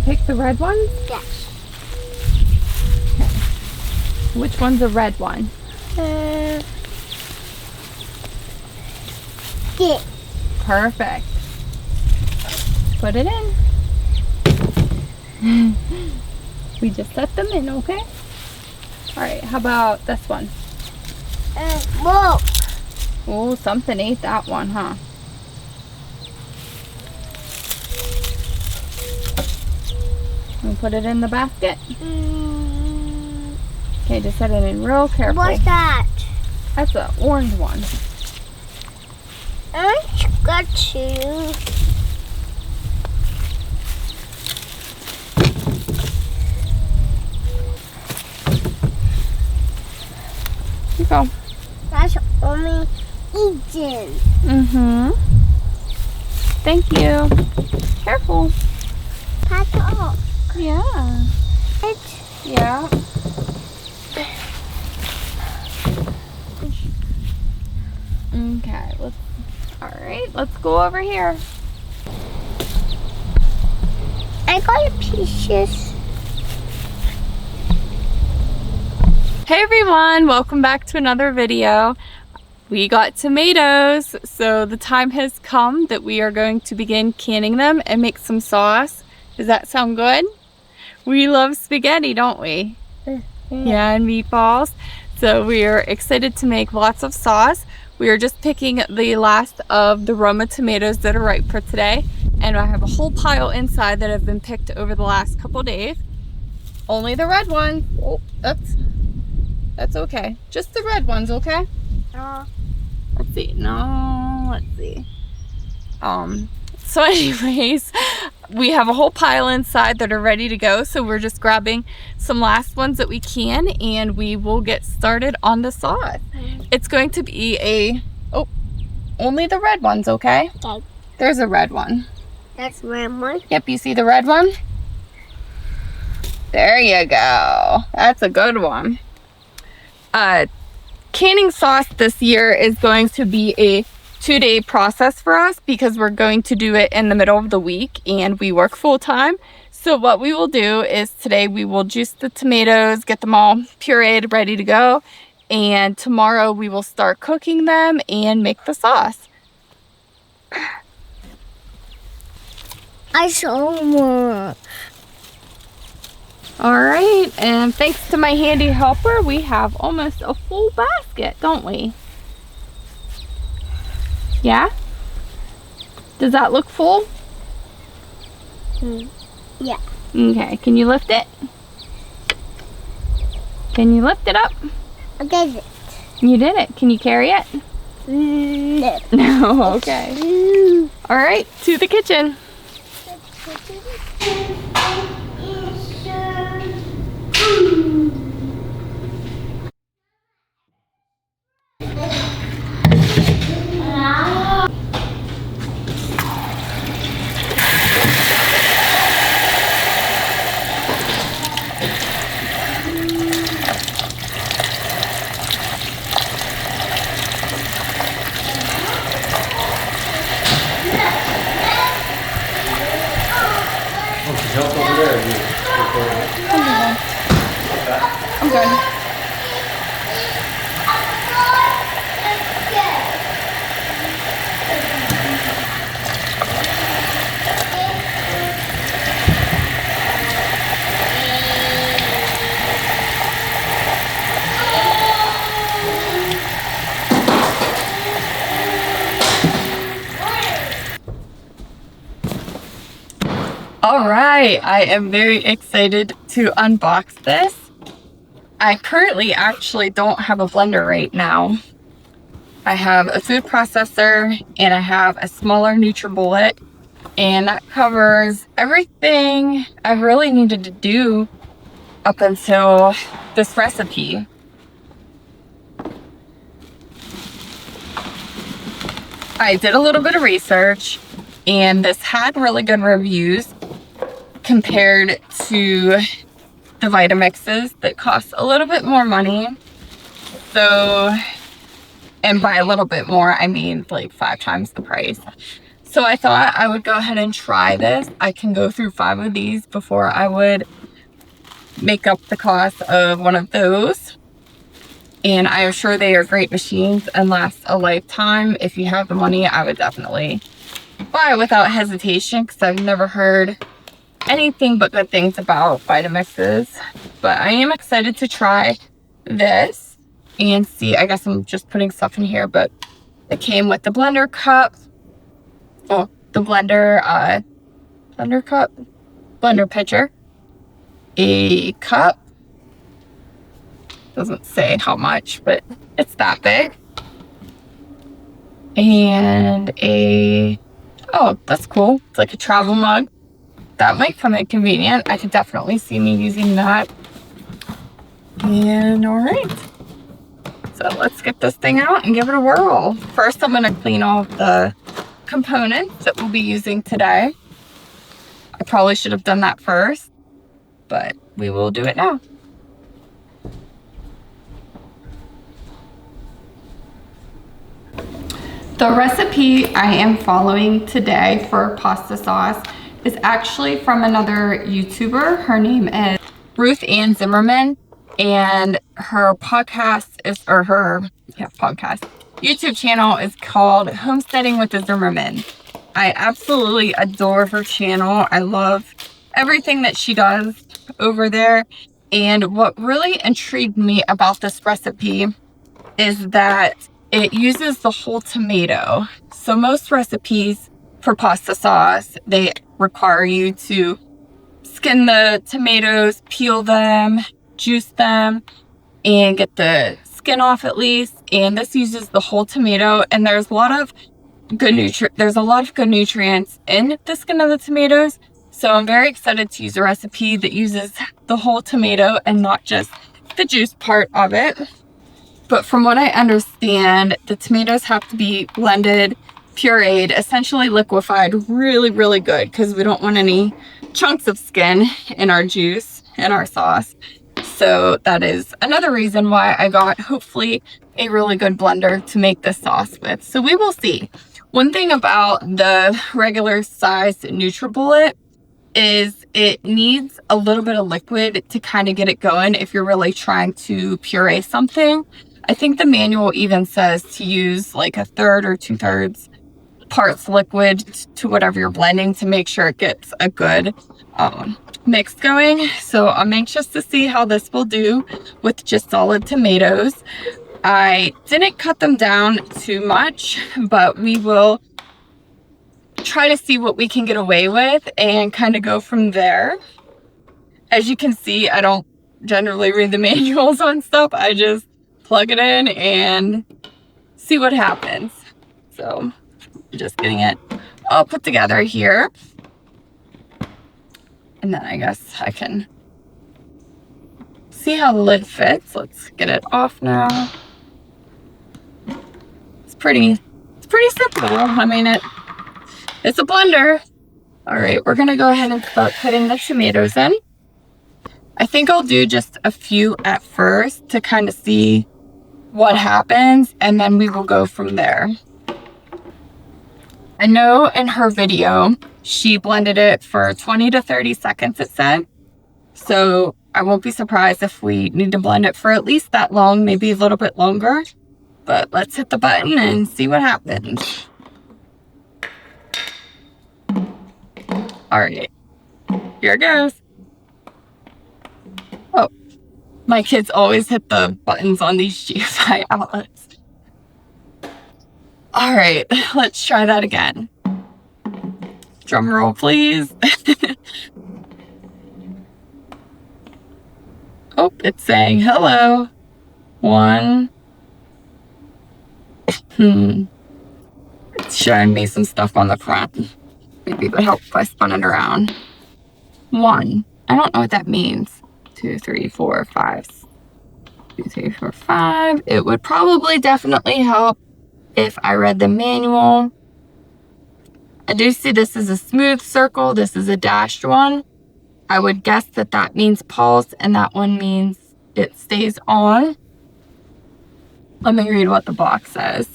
unpick the red ones? Yes. Okay. Which one's a red one? This. Perfect. Put it in. We just set them in, okay? All right, how about this one? Whoa. Oh, something ate that one, huh? We'll put it in the basket. Okay, just set it in real careful. What's that? That's an orange one. I got you. Here you go. That's only eaten. Mm-hmm. Thank you. Careful. Pack it up. Yeah. Yeah. Okay, let's go over here. I got pieces. Hey everyone, welcome back to another video. We got tomatoes, so the time has come that we are going to begin canning them and make some sauce. Does that sound good? We love spaghetti, don't we? Yeah, and meatballs. So we are excited to make lots of sauce. We are just picking the last of the Roma tomatoes that are ripe for today. And I have a whole pile inside that have been picked over the last couple days. Only the red ones. Oh, that's okay. Just the red ones, okay? Let's see. No, let's see. So anyways, we have a whole pile inside that are ready to go. So we're just grabbing some last ones that we can and we will get started on the sauce. It's going to be only the red ones, okay? Okay. There's a red one. That's red one. Yep, you see the red one? There you go. That's a good one. Canning sauce this year is going to be a 2-day process for us because we're going to do it in the middle of the week and we work full-time. So what we will do is today we will juice the tomatoes, get them all pureed, ready to go. And tomorrow we will start cooking them and make the sauce. I saw more. All right, and thanks to my handy helper, we have almost a full basket, don't we? Yeah? Does that look full? Yeah. Okay, can you lift it? Can you lift it up? I did it. You did it. Can you carry it? No. No, okay. All right, to the kitchen. Jump over there. I'm good. All right, I am very excited to unbox this. I currently actually don't have a blender right now. I have a food processor and I have a smaller NutriBullet, and that covers everything I really needed to do up until this recipe. I did a little bit of research and this had really good reviews compared to the Vitamixes that cost a little bit more money. So, and by a little bit more, I mean like 5 times the price. So I thought I would go ahead and try this. I can go through 5 of these before I would make up the cost of one of those. And I am sure they are great machines and last a lifetime. If you have the money, I would definitely buy it without hesitation, because I've never heard anything but good things about Vitamixes. But I am excited to try this and see. I guess I'm just putting stuff in here, but it came with the blender cup. Oh, the blender cup, blender pitcher, a cup. Doesn't say how much, but it's that big. And oh, that's cool. It's like a travel mug. That might come in convenient. I could definitely see me using that. And all right. So let's get this thing out and give it a whirl. First, I'm gonna clean off the components that we'll be using today. I probably should have done that first, but we will do it now. The recipe I am following today for pasta sauce is actually from another YouTuber. Her name is Ruth Ann Zimmerman, and her podcast is, or her podcast, YouTube channel is called Homesteading with the Zimmerman. I absolutely adore her channel. I love everything that she does over there. And what really intrigued me about this recipe is that it uses the whole tomato. So most recipes for pasta sauce, they require you to skin the tomatoes, peel them, juice them, and get the skin off at least. And this uses the whole tomato, and there's a lot of good nutrients in the skin of the tomatoes. So I'm very excited to use a recipe that uses the whole tomato and not just the juice part of it. But from what I understand, the tomatoes have to be blended, pureed, essentially liquefied really, really good, because we don't want any chunks of skin in our juice and our sauce. So that is another reason why I got hopefully a really good blender to make this sauce with. So we will see. One thing about the regular size NutriBullet is it needs a little bit of liquid to kind of get it going if you're really trying to puree something. I think the manual even says to use like 1/3 or 2/3 parts liquid to whatever you're blending to make sure it gets a good mix going. So I'm anxious to see how this will do with just solid tomatoes. I didn't cut them down too much, but we will try to see what we can get away with and kind of go from there. As you can see, I don't generally read the manuals on stuff. I just plug it in and see what happens. So just getting it all put together here. And then I guess I can see how the lid fits. Let's get it off now. It's pretty simple. I mean, it's a blender. All right, we're gonna go ahead and start putting the tomatoes in. I think I'll do just a few at first to kind of see what happens, and then we will go from there. I know in her video, she blended it for 20 to 30 seconds, it said. So I won't be surprised if we need to blend it for at least that long, maybe a little bit longer. But let's hit the button and see what happens. All right, here it goes. Oh, my kids always hit the buttons on these GFI outlets. All right, let's try that again. Drum roll, please. Oh, it's saying hello. 1. It's showing me some stuff on the front. Maybe it would help if I spun it around. 1. I don't know what that means. 2, 3, 4, 5. 2, 3, 4, 5. It would probably definitely help if I read the manual. I do see this is a smooth circle. This is a dashed one. I would guess that that means pulse, and that one means it stays on. Let me read what the box says.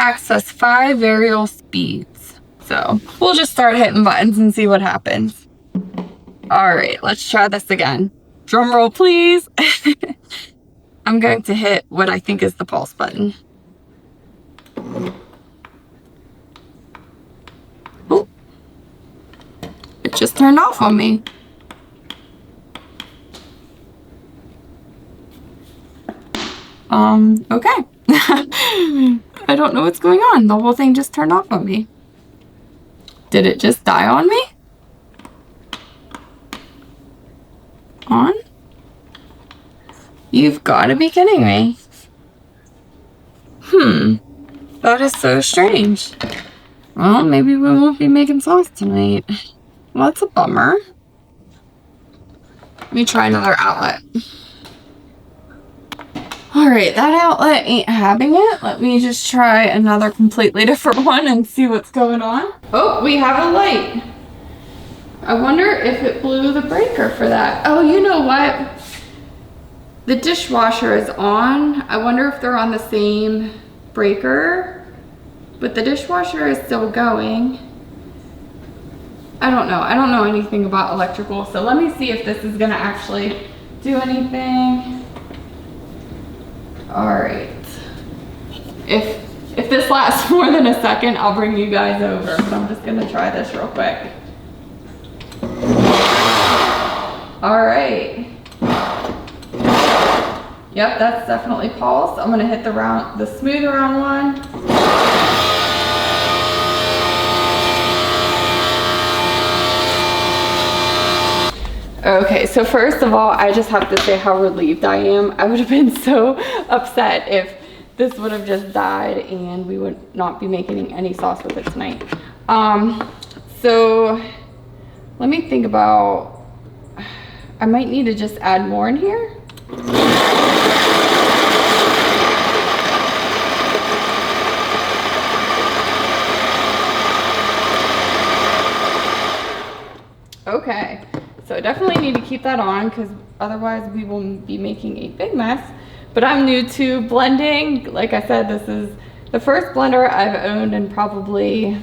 access 5 variable speeds. So we'll just start hitting buttons and see what happens. All right, let's try this again. Drum roll, please. I'm going to hit what I think is the pulse button. Oh, it just turned off on me. Okay. I don't know what's going on. The whole thing just turned off on me. Did it just die on me? On? You've got to be kidding me. That is so strange. Well, maybe we won't be making sauce tonight. Well, that's a bummer. Let me try another outlet. Alright, that outlet ain't having it. Let me just try another completely different one and see what's going on. Oh, we have a light. I wonder if it blew the breaker for that. Oh, you know what? The dishwasher is on. I wonder if they're on the same breaker, but the dishwasher is still going. I don't know. I don't know anything about electrical, so let me see if this is gonna actually do anything. All right. If this lasts more than a second, I'll bring you guys over, but I'm just gonna try this real quick. All right. Yep, that's definitely pulse. I'm gonna hit the smooth round one. Okay, so first of all, I just have to say how relieved I am. I would have been so upset if this would have just died and we would not be making any sauce with it tonight. So let me think about, I might need to just add more in here. Okay. So I definitely need to keep that on because otherwise we will be making a big mess. But I'm new to blending. Like I said, this is the first blender I've owned in probably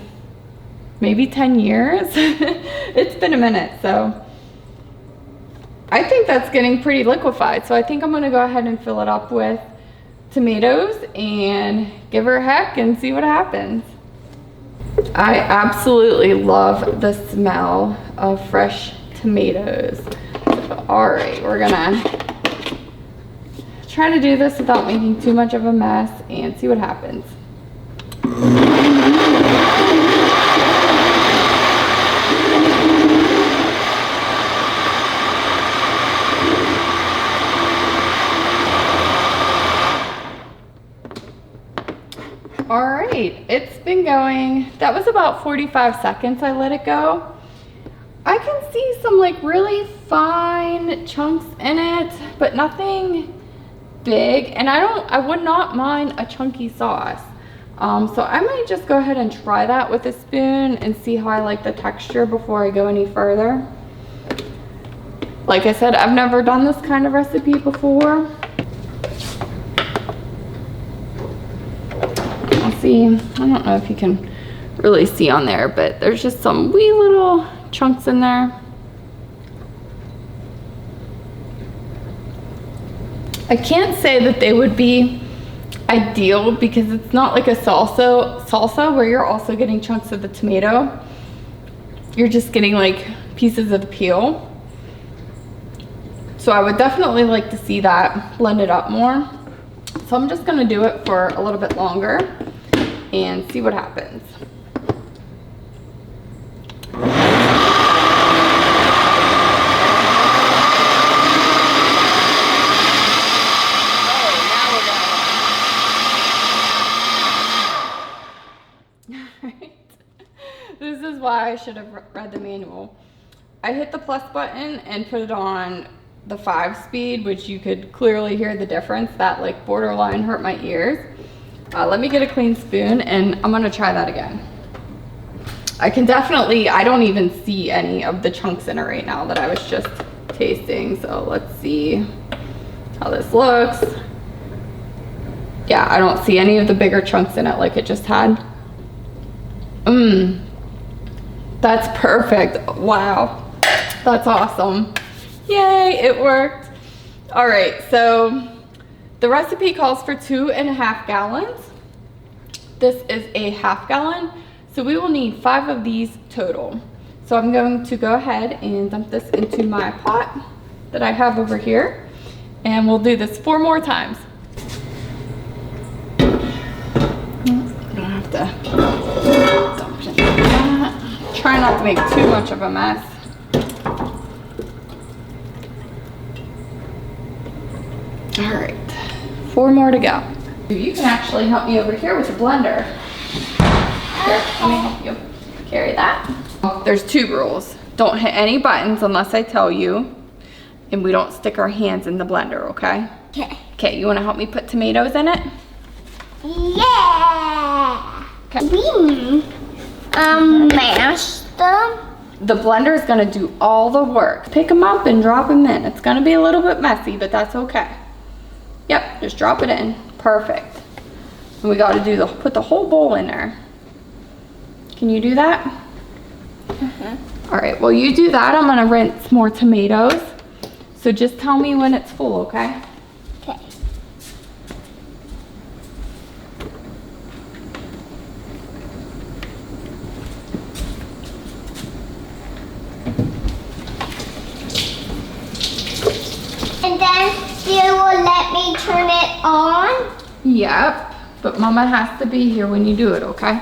maybe 10 years. It's been a minute, so I think that's getting pretty liquefied. So I think I'm gonna go ahead and fill it up with tomatoes and give her a heck and see what happens. I absolutely love the smell of fresh tomatoes. All right, we're gonna try to do this without making too much of a mess and see what happens. All right, it's been going. That was about 45 seconds I let it go. I can see some like really fine chunks in it, but nothing big. And I would not mind a chunky sauce. So I might just go ahead and try that with a spoon and see how I like the texture before I go any further. Like I said, I've never done this kind of recipe before. I'll see, I don't know if you can really see on there, but there's just some wee little chunks in there. I can't say that they would be ideal because it's not like a salsa where you're also getting chunks of the tomato. You're just getting like pieces of the peel. So I would definitely like to see that blended up more. So I'm just gonna do it for a little bit longer and see what happens. This is why I should have read the manual. I hit the plus button and put it on the 5-speed, which you could clearly hear the difference. That like borderline hurt my ears. Let me get a clean spoon and I'm gonna try that again. I can definitely, I don't even see any of the chunks in it right now that I was just tasting. So let's see how this looks. Yeah, I don't see any of the bigger chunks in it like it just had. That's perfect. Wow, that's awesome. Yay, it worked. All right, so the recipe calls for 2.5 gallons. This is a 1/2 gallon, so we will need 5 of these total. So I'm going to go ahead and dump this into my pot that I have over here, and we'll do this 4 more times. I don't have to dump it like that. Try not to make too much of a mess. All right, 4 more to go. You can actually help me over here with the blender. Here, let me help you carry that. There's 2 rules. Don't hit any buttons unless I tell you, and we don't stick our hands in the blender, okay? Okay. Okay, you wanna help me put tomatoes in it? Yeah. Okay. We mash them. The blender is gonna do all the work. Pick them up and drop them in. It's gonna be a little bit messy, but that's okay. Yep, just drop it in. Perfect. And we gotta do put the whole bowl in there. Can you do that? All right, well you do that. I'm gonna rinse more tomatoes. So just tell me when it's full, okay? Okay. And then you will let me turn it on? Yep, but Mama has to be here when you do it, okay?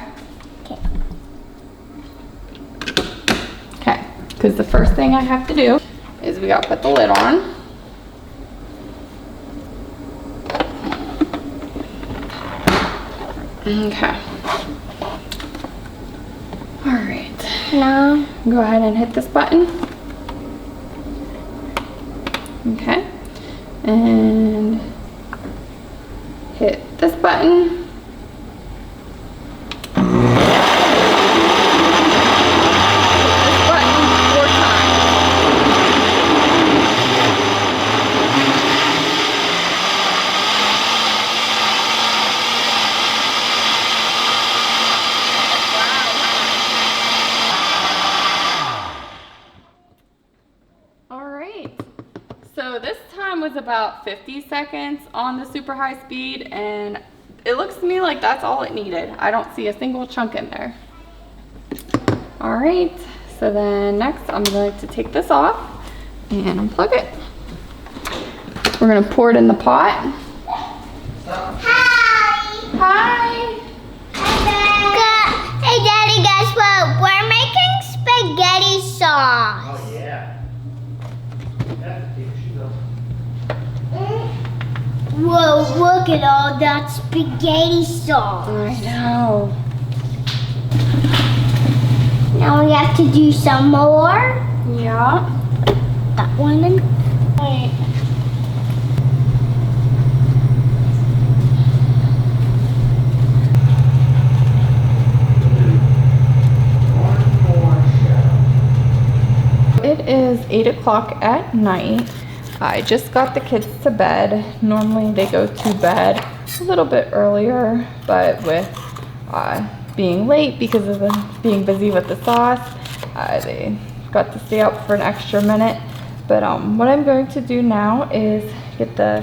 Okay. Okay, because the first thing I have to do is we gotta put the lid on. Okay. All right. No. Go ahead and hit this button. Okay. And hit this button. So this time was about 50 seconds on the super high speed, and it looks to me like that's all it needed. I don't see a single chunk in there. All right, so then next I'm going to take this off and unplug it. We're gonna pour it in the pot. Hi! Hi! Hey Daddy, guess what? We're making spaghetti sauce. Oh yeah. Whoa, look at all that spaghetti sauce. I know. Now we have to do some more. Yeah. That one in. Wait. It is 8 o'clock at night. I just got the kids to bed. Normally they go to bed a little bit earlier, but with being late because of being busy with the sauce, they got to stay up for an extra minute. But what I'm going to do now is get the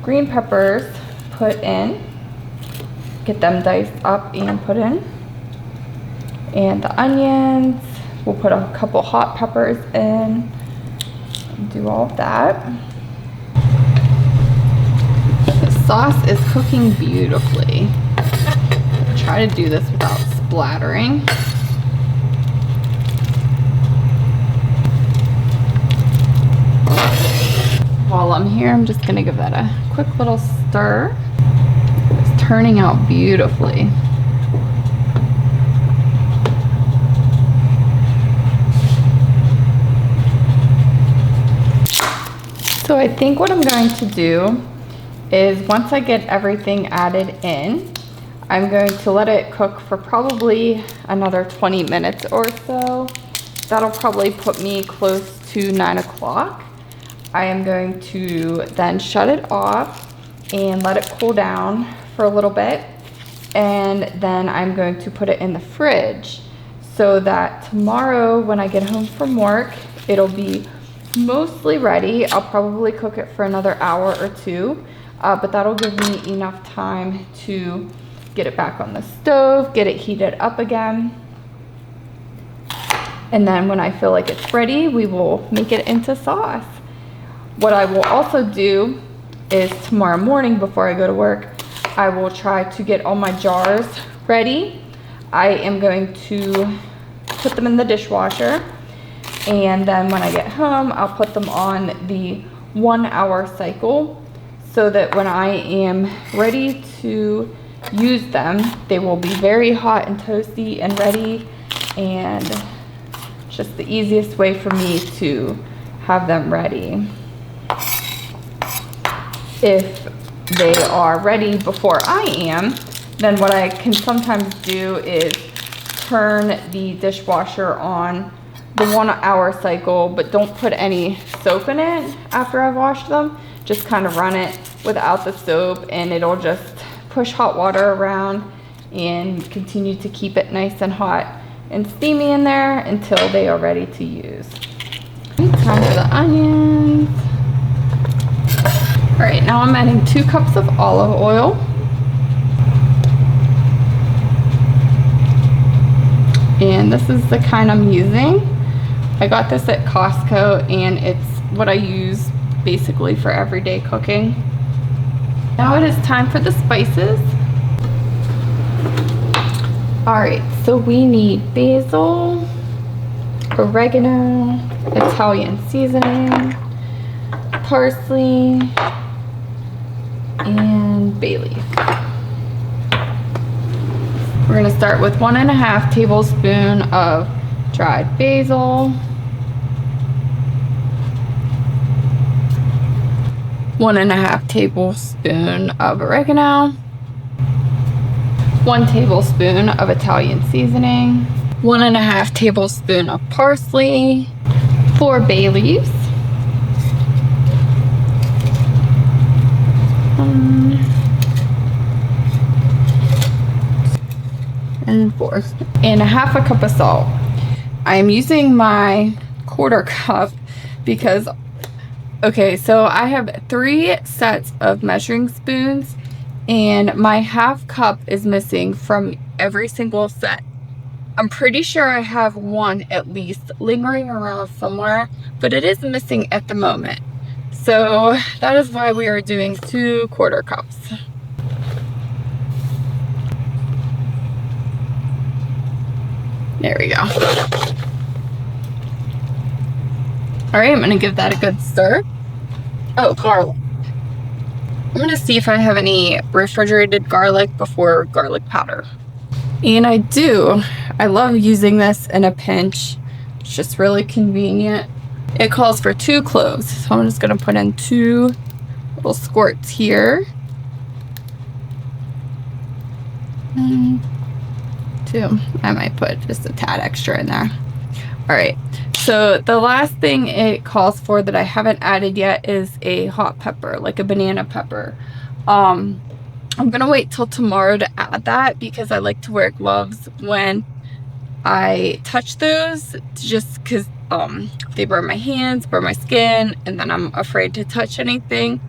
green peppers put in, get them diced up and put in, and the onions. We'll put a couple hot peppers in and do all of that. The sauce is cooking beautifully. Try to do this without splattering. While I'm here, I'm just gonna give that a quick little stir. It's turning out beautifully. So I think what I'm going to do is once I get everything added in, I'm going to let it cook for probably another 20 minutes or so. That'll probably put me close to 9 o'clock. I am going to then shut it off and let it cool down for a little bit, and then I'm going to put it in the fridge so that tomorrow when I get home from work, it'll be mostly ready. I'll probably cook it for another hour or two, but that'll give me enough time to get it back on the stove, get it heated up again. And then when I feel like it's ready, we will make it into sauce. What I will also do is tomorrow morning before I go to work, I will try to get all my jars ready. I am going to put them in the dishwasher, and then when I get home, I'll put them on the 1 hour cycle so that when I am ready to use them, they will be very hot and toasty and ready, and just the easiest way for me to have them ready. If they are ready before I am, then what I can sometimes do is turn the dishwasher on the 1 hour cycle, but don't put any soap in it after I've washed them. Just kind of run it without the soap, and it'll just push hot water around and continue to keep it nice and hot and steamy in there until they are ready to use. Time for the onions. All right, now I'm adding 2 cups of olive oil. And this is the kind I'm using. I got this at Costco, and it's what I use basically for everyday cooking. Now it is time for the spices. Alright, so we need basil, oregano, Italian seasoning, parsley, and bay leaf. We're going to start with 1.5 tablespoons of dried basil, 1.5 tablespoons of oregano, 1 tablespoon of Italian seasoning, 1.5 tablespoons of parsley, 4 bay leaves, and 4, and 1/2 cup of salt. I'm using my 1/4 cup because, okay, so I have 3 sets of measuring spoons, and my 1/2 cup is missing from every single set. I'm pretty sure I have 1 at least lingering around somewhere, but it is missing at the moment. So that is why we are doing 2 1/4 cups. There we go. All right, I'm gonna give that a good stir. Oh, garlic. I'm gonna see if I have any refrigerated garlic before garlic powder. And I do. I love using this in a pinch. It's just really convenient. It calls for 2 cloves, so I'm just gonna put in 2 little squirts here. 2. I might put just a tad extra in there. All right, so the last thing it calls for that I haven't added yet is a hot pepper, like a banana pepper. I'm gonna wait till tomorrow to add that because I like to wear gloves when I touch those, just because they burn my hands, burn my skin, and then I'm afraid to touch anything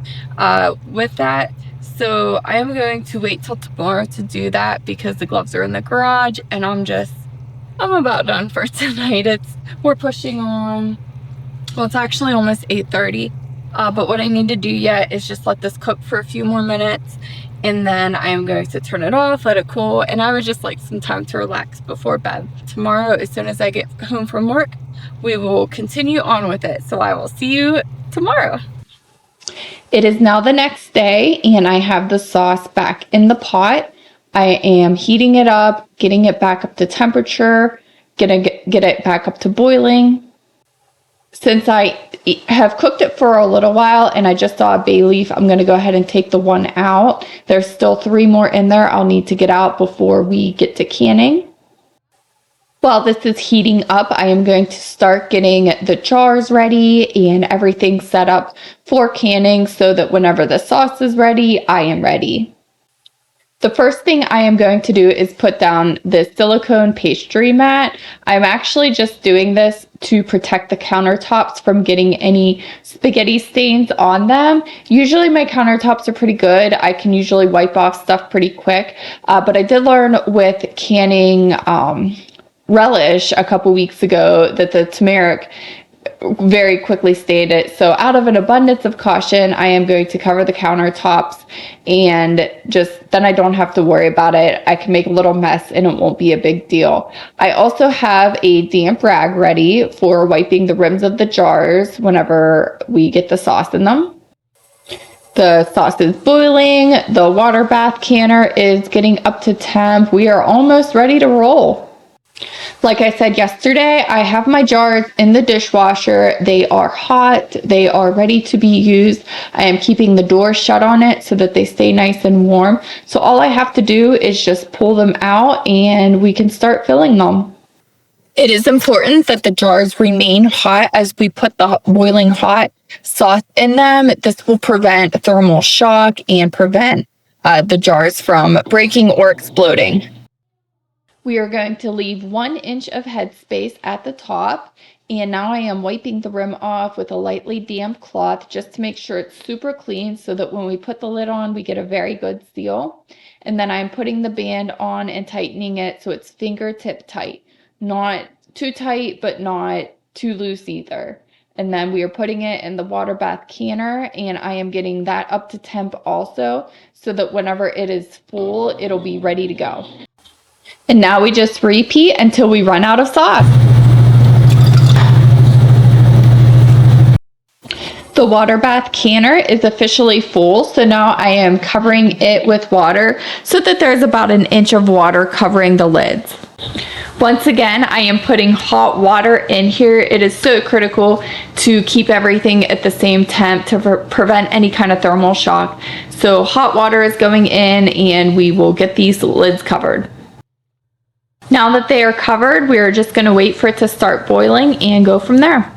with that. So I am going to wait till tomorrow to do that because the gloves are in the garage, and I'm about done for tonight. We're pushing on, well, it's actually almost 8:30, but what I need to do yet is just let this cook for a few more minutes, and then I am going to turn it off, let it cool, and I would just like some time to relax before bed. Tomorrow, as soon as I get home from work, we will continue on with it. So I will see you tomorrow. It is now the next day, and I have the sauce back in the pot. I am heating it up, getting it back up to temperature, get it back up to boiling. Since I have cooked it for a little while and I just saw a bay leaf, I'm going to go ahead and take the 1 out. There's still 3 more in there I'll need to get out before we get to canning. While this is heating up, I am going to start getting the jars ready and everything set up for canning so that whenever the sauce is ready, I am ready. The first thing I am going to do is put down the silicone pastry mat. I'm actually just doing this to protect the countertops from getting any spaghetti stains on them. Usually my countertops are pretty good. I can usually wipe off stuff pretty quick, but I did learn with canning relish a couple weeks ago that the turmeric very quickly stained it. So out of an abundance of caution, I am going to cover the countertops, and just then I don't have to worry about it. I can make a little mess and it won't be a big deal. I also have a damp rag ready for wiping the rims of the jars whenever we get the sauce in them. The sauce is boiling. The water bath canner is getting up to temp. We are almost ready to roll. Like I said yesterday, I have my jars in the dishwasher. They are hot. They are ready to be used. I am keeping the door shut on it so that they stay nice and warm. So all I have to do is just pull them out and we can start filling them. It is important that the jars remain hot as we put the boiling hot sauce in them. This will prevent thermal shock and prevent the jars from breaking or exploding. We are going to leave 1 inch of headspace at the top, and now I am wiping the rim off with a lightly damp cloth just to make sure it's super clean so that when we put the lid on, we get a very good seal. And then I'm putting the band on and tightening it so it's fingertip tight. Not too tight, but not too loose either. And then we are putting it in the water bath canner, and I am getting that up to temp also so that whenever it is full, it'll be ready to go. And now we just repeat until we run out of sauce. The water bath canner is officially full, so now I am covering it with water so that there's about 1 inch of water covering the lids. Once again, I am putting hot water in here. It is so critical to keep everything at the same temp to prevent any kind of thermal shock. So hot water is going in and we will get these lids covered. Now that they are covered, we are just going to wait for it to start boiling and go from there.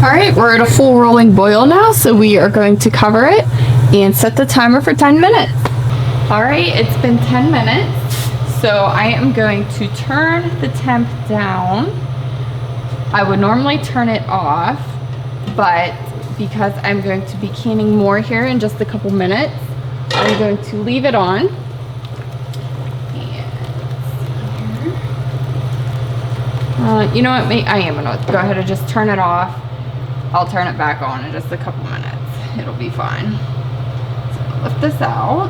All right, we're at a full rolling boil now, so we are going to cover it and set the timer for 10 minutes. All right, it's been 10 minutes, so I am going to turn the temp down. I would normally turn it off, but because I'm going to be canning more here in just a couple minutes, I'm going to leave it on. You know what, I am gonna go ahead and just turn it off. I'll turn it back on in just a couple minutes. It'll be fine. So lift this out.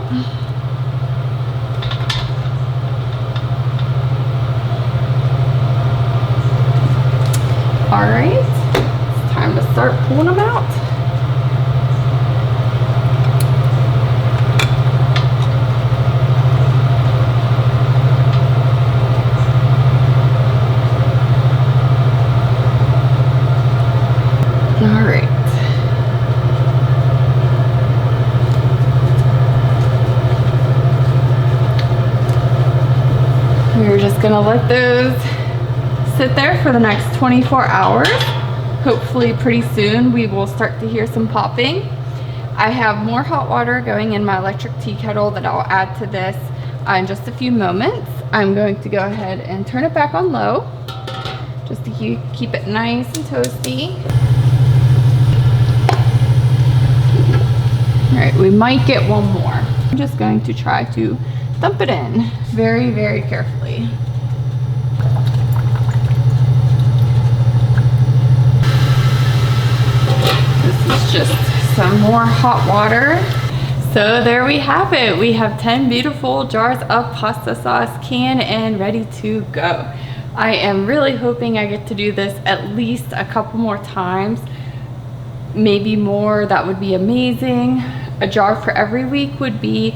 All right, it's time to start pulling them out. All right. We're just gonna let those sit there for the next 24 hours. Hopefully pretty soon we will start to hear some popping. I have more hot water going in my electric tea kettle that I'll add to this in just a few moments. I'm going to go ahead and turn it back on low just to keep it nice and toasty. All right, we might get one more. I'm just going to try to dump it in very, very carefully. This is just some more hot water. So there we have it. We have 10 beautiful jars of pasta sauce canned and ready to go. I am really hoping I get to do this at least a couple more times. Maybe more, that would be amazing. A jar for every week would be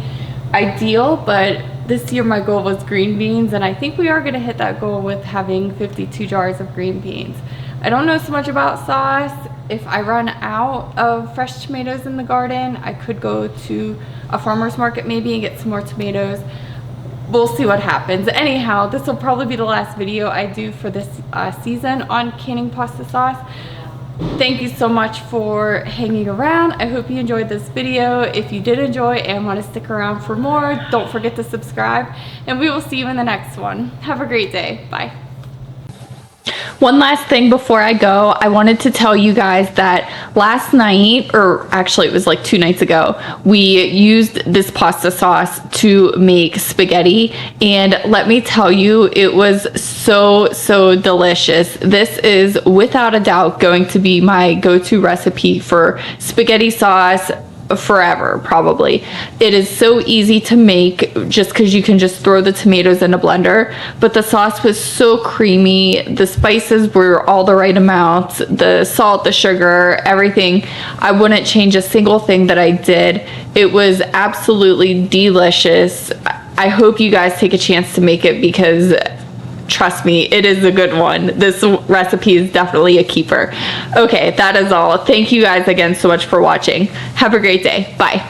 ideal, but this year my goal was green beans, and I think we are gonna hit that goal with having 52 jars of green beans. I don't know so much about sauce. If I run out of fresh tomatoes in the garden, I could go to a farmer's market maybe and get some more tomatoes. We'll see what happens. Anyhow, this will probably be the last video I do for this season on canning pasta sauce. Thank you so much for hanging around. I hope you enjoyed this video. If you did enjoy and want to stick around for more, don't forget to subscribe, and we will see you in the next one. Have a great day. Bye. One last thing before I go, I wanted to tell you guys that last night, or actually it was like 2 nights ago, we used this pasta sauce to make spaghetti, and let me tell you, it was so delicious. This is without a doubt going to be my go-to recipe for spaghetti sauce forever, probably. It is so easy to make just because you can just throw the tomatoes in a blender, but the sauce was so creamy. The spices were all the right amount, the salt, the sugar, everything. I wouldn't change a single thing that I did. It was absolutely delicious. I hope you guys take a chance to make it, because trust me, it is a good one. This recipe is definitely a keeper. Okay, that is all. Thank you guys again so much for watching. Have a great day. Bye.